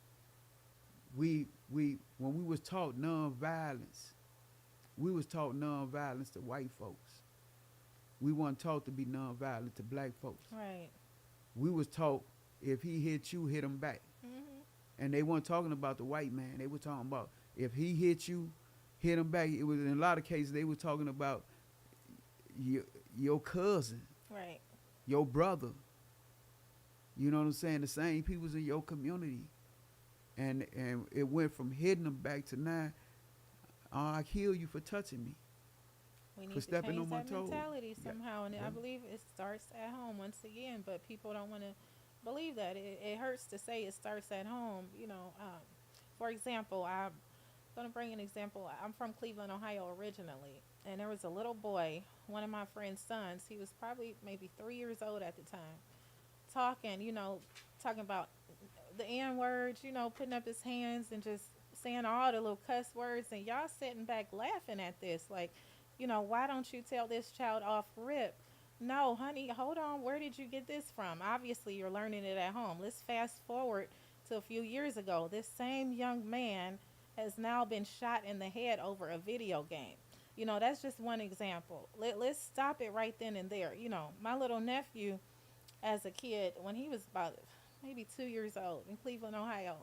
we when we was taught nonviolence, we was taught nonviolence to white folks. We weren't taught to be nonviolent to black folks. Right. We was taught if he hit you, hit him back. Mhm. And they weren't talking about the white man. They were talking about if he hit you, hit him back. It was in a lot of cases they were talking about your cousin, Right. your brother. You know what I'm saying? The same people's in your community. And it went from hitting them back to now, I kill you for touching me, We for need to stepping change on my that toes. mentality Yeah. somehow, and I Yeah. believe it starts at home once again. But people don't want to believe that. It hurts to say it starts at home. For example, I'm gonna bring an example. I'm from Cleveland, Ohio, originally, and there was a little boy, one of my friend's sons. He was probably maybe 3 years old at the time, talking. Talking about the N words. Putting up his hands and just saying all the little cuss words, and y'all sitting back laughing at this, like, why don't you tell this child off rip? No, honey, hold on. Where did you get this from? Obviously, you're learning it at home. Let's fast forward to a few years ago. This same young man has now been shot in the head over a video game. That's just one example. Let's stop it right then and there. My little nephew, as a kid, when he was about maybe 2 years old in Cleveland, Ohio,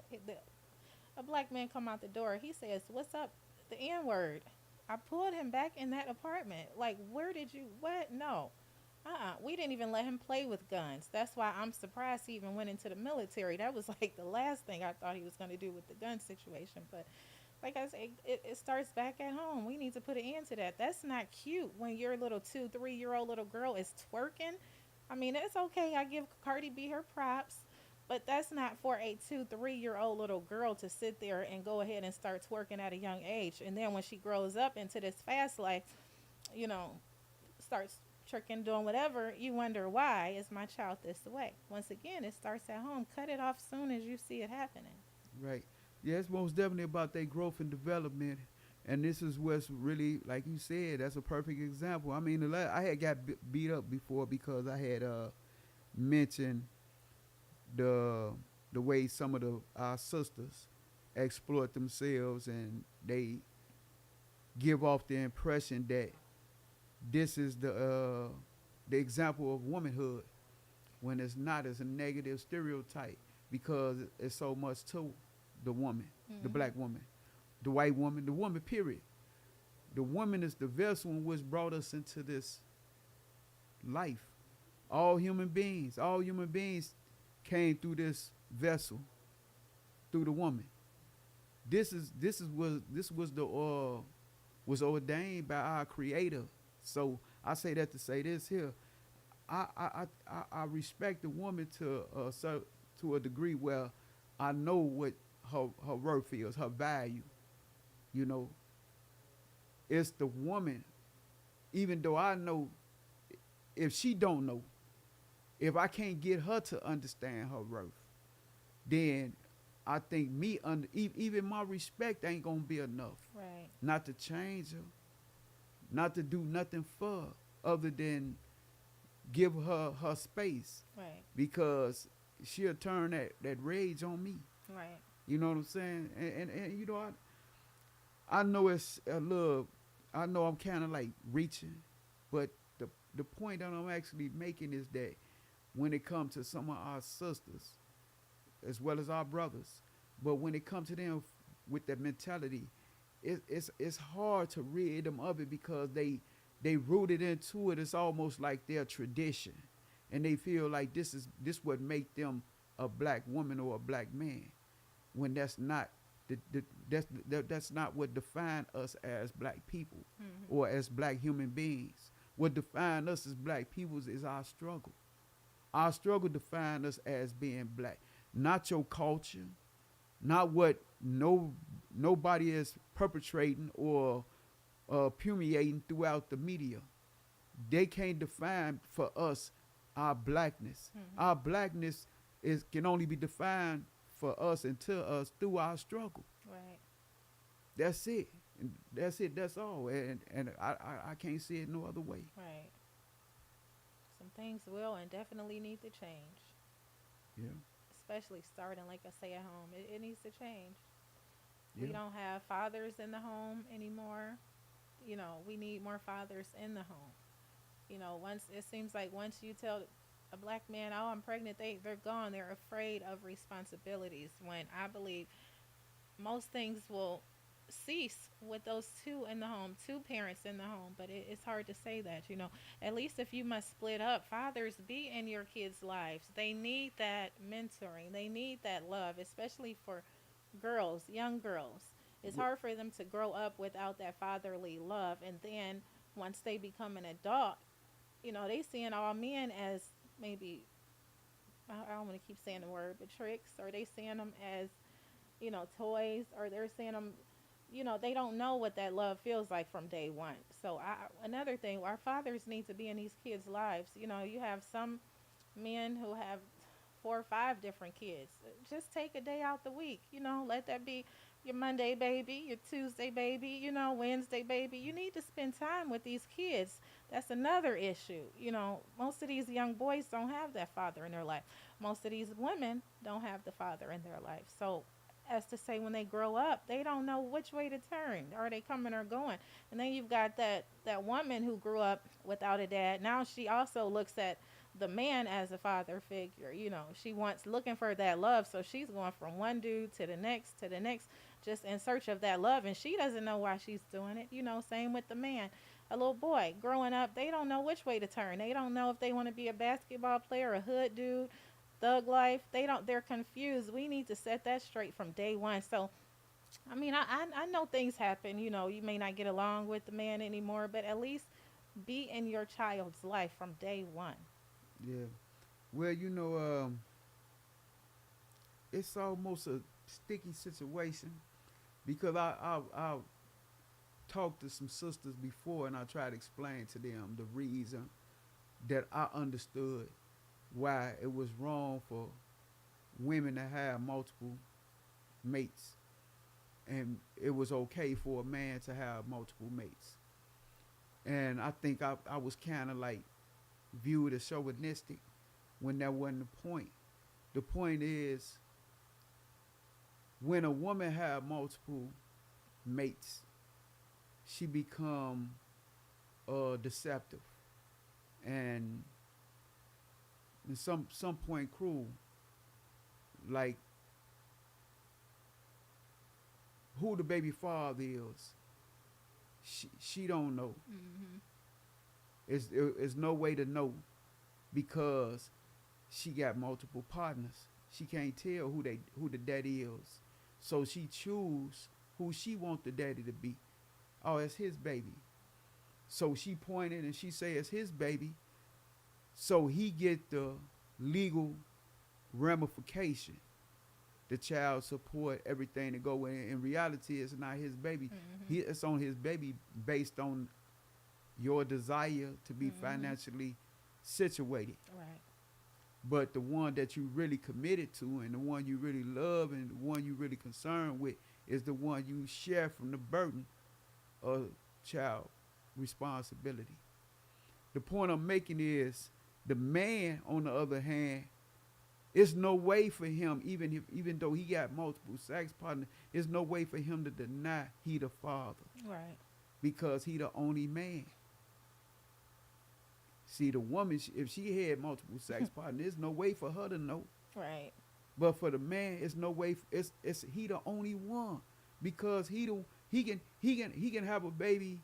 a black man come out the door. He says, "What's up?" The N word. I pulled him back in that apartment. Like, where did you? What? No. We didn't even let him play with guns. That's why I'm surprised he even went into the military. That was like the last thing I thought he was going to do with the gun situation. But like I said, it starts back at home. We need to put an end to that. That's not cute when your little 2, 3 year old little girl is twerking. I mean, it's okay. I give Cardi B her props. But that's not for a 2, 3 year old little girl to sit there and go ahead and start twerking at a young age. And then when she grows up into this fast life, you know, starts tricking, doing whatever, you wonder, why is my child this way? Once again, it starts at home. Cut it off soon as you see it happening. Right. Yeah, it's most definitely about their growth and development. And this is what's really, like you said, that's a perfect example. I mean, I had got beat up before because I had mentioned the the way some of our sisters exploit themselves, and they give off the impression that this is the example of womanhood, when it's not. It's a negative stereotype because it's so much to the woman, the Mm-hmm. black woman, the white woman, the woman, period. The woman is the vessel in which brought us into this life. All human beings came through this vessel, through the woman. This was ordained by our creator. So I say that to say this here. I respect the woman to a degree where I know what her worth is, her value. You know, it's the woman. Even though I know, if she don't know, if I can't get her to understand her worth, then I think even my respect ain't gonna be enough. Right. Not to change her, not to do nothing for her other than give her space, Right. because she'll turn that rage on me. Right. You know what I'm saying? And you know, I know it's a little, I know I'm kind of like reaching, but the point that I'm actually making is that when it comes to some of our sisters, as well as our brothers, but when it comes to them with that mentality, it's hard to rid them of it because they rooted into it. It's almost like their tradition, and they feel like this would make them a black woman or a black man, when that's not that's not what define us as black people Mm-hmm. or as black human beings. What define us as black peoples is our struggle. Our struggle define us as being black, not your culture, not what nobody is perpetrating or permeating throughout the media. They can't define for us our blackness. Mm-hmm. Our blackness can only be defined for us and to us through our struggle. Right. That's it. And that's it. That's all. And I can't see it no other way. Right. Some things will and definitely need to change, Yeah. especially starting, like I say, at home. It needs to change. We Yeah. don't have fathers in the home anymore. We need more fathers in the home. Once it seems like once you tell a black man, "Oh, I'm pregnant," they're gone. They're afraid of responsibilities. When I believe most things will cease with those two in the home, two parents in the home. But it's hard to say that. At least if you must split up, fathers, be in your kids' lives. They need that mentoring. They need that love, especially for girls, young girls. It's Wh- hard for them to grow up without that fatherly love. And then once they become an adult, they seeing all men as maybe, I don't want to keep saying the word, but tricks, or they seeing them as, toys, or they're seeing them, they don't know what that love feels like from day one. So another thing, our fathers need to be in these kids' lives. You have some men who have 4 or 5 different kids. Just take a day out the week. Let that be your Monday baby, your Tuesday baby, Wednesday baby. You need to spend time with these kids. That's another issue. Most of these young boys don't have that father in their life. Most of these women don't have the father in their life. So as to say when they grow up, they don't know which way to turn. Are they coming or going? And then you've got that woman who grew up without a dad. Now she also looks at the man as a father figure. You know, she wants looking for that love, so she's going from one dude to the next, just in search of that love, and she doesn't know why she's doing it. You know, same with the man. A little boy growing up, they don't know which way to turn. They don't know if they want to be a basketball player, a hood dude, thug life. They're confused. We need to set that straight from day one. So I mean, I know things happen. You know, you may not get along with the man anymore, but at least be in your child's life from day one. Yeah. Well, it's almost a sticky situation because I talked to some sisters before and I tried to explain to them the reason that I understood why it was wrong for women to have multiple mates and it was okay for a man to have multiple mates. And I think I was kind of like viewed as chauvinistic when that wasn't the point. The point is when a woman have multiple mates, she become deceptive and in some point cruel. Like who the baby father is, she don't know. Hmm. It's no way to know because she got multiple partners. She can't tell who the daddy is. So she choose who she want the daddy to be. Oh, it's his baby. So she pointed and she say it's his baby. So he get the legal ramification, the child support, everything to go in reality it's not his baby. Hmm. It's on his baby based on your desire to be Hmm. financially situated. Right. But the one that you really committed to and the one you really love and the one you really concerned with is the one you share from the burden of child responsibility. The point I'm making is the man, on the other hand, it's no way for him, even though he got multiple sex partners, it's no way for him to deny he the father Right. because he the only man. See, the woman, if she had multiple sex partners, there's no way for her to know. Right. But for the man, it's no way. It's he the only one because he can have a baby.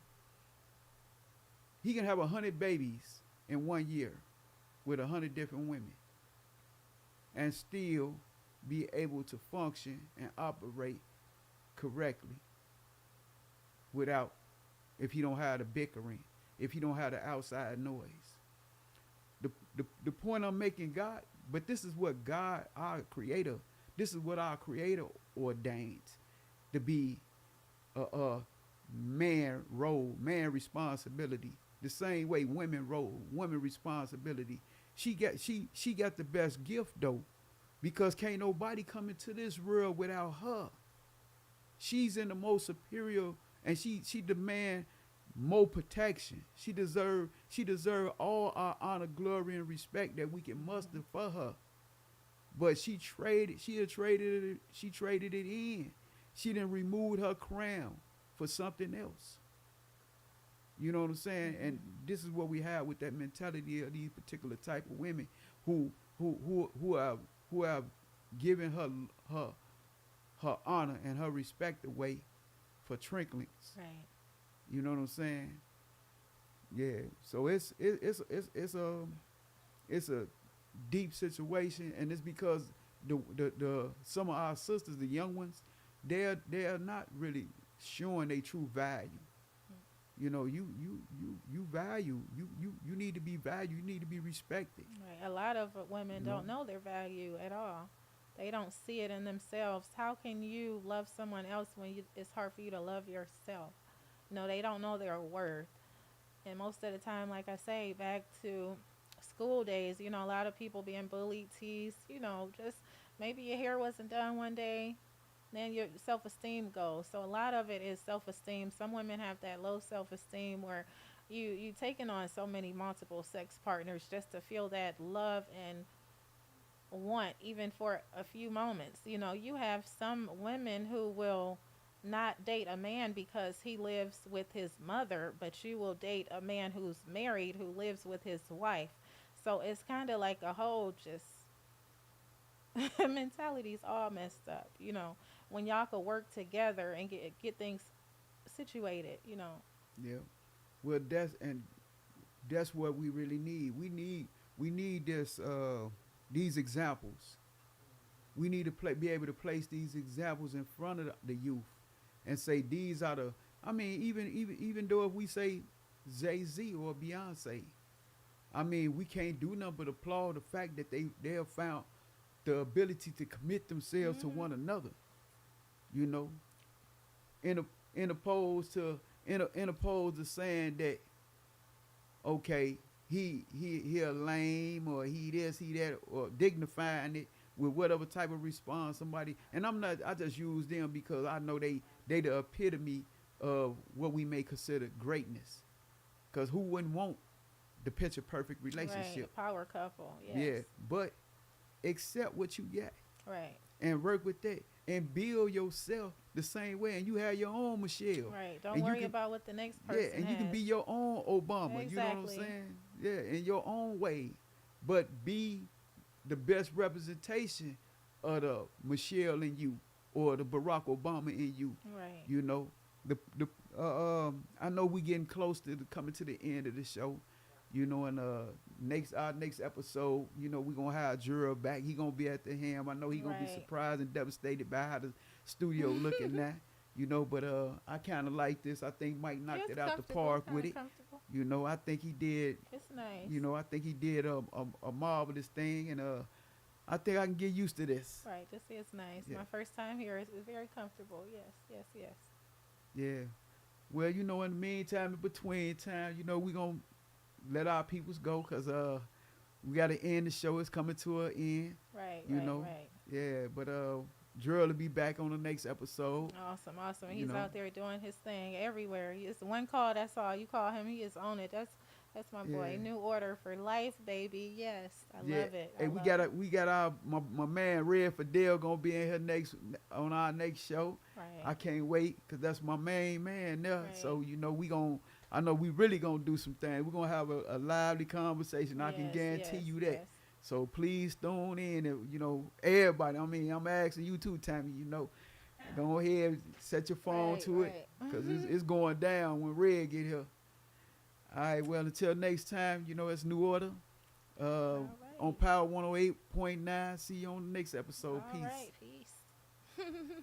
He can have 100 babies in 1 year with 100 different women, and still be able to function and operate correctly without if he don't have the bickering, if he don't have the outside noise. The point I'm making, God, but this is what God, our creator, this is what our creator ordained to be a man role, man responsibility. The same way women role, women responsibility. She got the best gift though, because can't nobody come into this world without her. She's in the most superior, and she demand more protection. She deserve all our honor, glory, and respect that we can muster Hmm. for her. But she traded it in. She didn't remove her crown for something else. You know what I'm saying? And Hmm. this is what we have with that mentality of these particular type of women who who have given her her honor and her respect away for trinklings. Right. You know what I'm saying? Yeah. So it's a deep situation, and it's because the some of our sisters, the young ones, they are not really showing their true value. You know, you value you need to be valued. You need to be respected. Right. A lot of women You know. don't know their value at all. They don't see it in themselves. How can you love someone else when it's hard for you to love yourself? No, they don't know their worth. And most of the time, like I say, back to school days, a lot of people being bullied, teased, just maybe your hair wasn't done one day, then your self esteem goes. So a lot of it is self esteem. Some women have that low self esteem where you taking on so many multiple sex partners just to feel that love and want even for a few moments. You know, you have some women who will not date a man because he lives with his mother, but you will date a man who's married who lives with his wife. So it's kind of like a whole just mentality's all messed up, you know. When y'all could work together and get things situated, you know. Yeah. Well, that's what we really need. We need this these examples. We need to be able to place these examples in front of the youth and say these are the. I mean, even though if we say Jay Z or Beyonce, I mean we can't do nothing but applaud the fact that they have found the ability to commit themselves to Hmm. one another. You know, in a, in opposed to in opposed to saying that okay, he a lame or he this, he that, or dignifying it with whatever type of response somebody. And I just use them because I know they the epitome of what we may consider greatness. Cause who wouldn't want the picture perfect Right. relationship? Power couple. Yes. Yeah, but accept what you got Right. and work with that and build yourself the same way. And you have your own Michelle, Right. Don't and you worry can about what the next yeah, person and you can has. be your own Obama. You know what I'm Exactly. saying? Yeah, in your own way, but be the best representation of the Michelle in you or the Barack Obama in you. Right. You know, the I know we getting close to coming to the end of the show. You know, and our next episode, you know, we gonna have Jura back. He gonna be at the ham. I know he gonna be Right. surprised and devastated by how the studio looking now. You know, but I kind of like this. I think Mike knocked It's it out the comfortable. park with Kind of it. comfortable. You know, I think he did. It's nice. You know, I think he did a marvelous thing, and I think I can get used to this. Right. This is nice. Yeah, My first time here is very comfortable. Yes. Yes. Yes. yeah. Well, you know, in the meantime, in between time, you know, we gonna let our peoples go, cause we gotta end the show. It's coming to an end. Right. You Right. know, Right. yeah. But Drill will be back on the next episode. Awesome. Awesome. You He's know, out there doing his thing everywhere. He is one call. That's all. You call him. He is on it. That's my boy. yeah, New order for life, baby. Yes. I yeah. love it. I Hey, love it. we got our my man Red Fidel gonna be in here next on our next show. I Right. can't wait because that's my main man there. Right. So you know I know we really gonna do some things. We're gonna have a lively conversation. I can Yes. guarantee Yes. you that. Yes. So please tune in. And, you know, everybody. I mean, I'm asking you too, Tammy. You know, go ahead, set your phone Right. to it, Right. cause it's going down when Red get here. All right. Well, until next time, you know it's New Order. All On right. Power 108.9. See you on the next episode. All Peace. right. Peace.